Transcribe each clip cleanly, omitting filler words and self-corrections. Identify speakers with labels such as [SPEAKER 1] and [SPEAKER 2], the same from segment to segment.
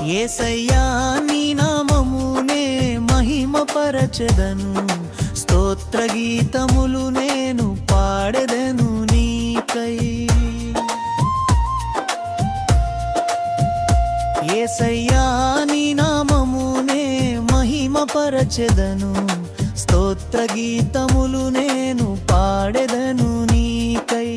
[SPEAKER 1] యేసయ్యా నీ నామమునే మహిమపరచెదను, స్తోత్ర గీతములు నేను పాడెదను నీకై. యేసయ్యా నీ నామమునే మహిమపరచెదను, స్తోత్ర గీతములు నేను పాడెదను నీకై.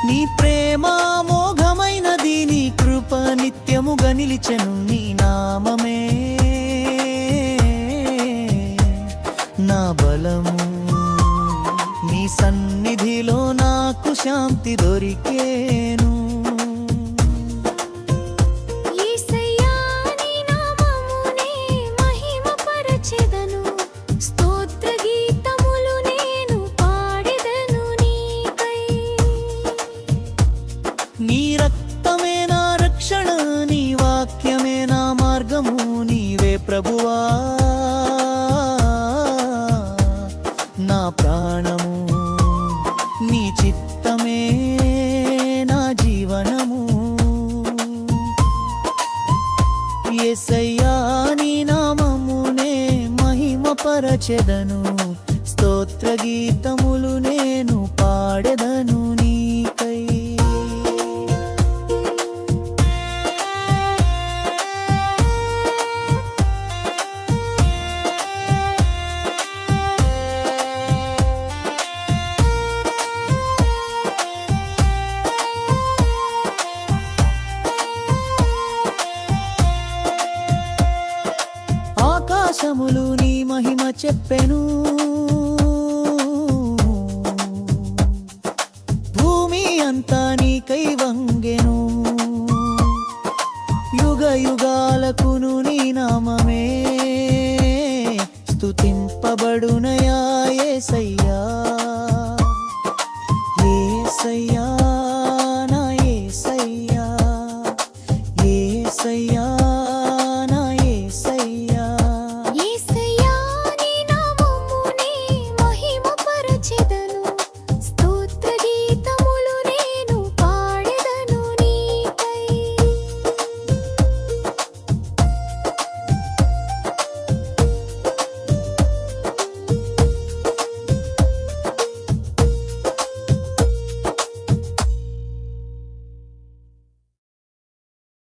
[SPEAKER 1] నీ ప్రేమ మోఘమైనది, నీ కృప నిత్యముగా నిలిచెను. నీ నామమే నా బలము, నీ సన్నిధిలో నాకు శాంతి దొరికేను. నీ రక్తమే నా రక్షణ, నీ వాక్యమే నా మార్గము. నీవే ప్రభువా నా ప్రాణము, నీ చిత్తమే నా జీవనము. యేసయ్యా నీ నామమునే మహిమపరచెదను, స్తోత్ర గీతములు నేను పాడెదను నీకై. ఆకాశములు నీ మహిమ చెప్పెను, భూమి అంతా నీకై వంగెను. యుగ యుగాలకును నీ నామమే స్తుతింపబడునయా యేసయ్యా. యేసయ్యా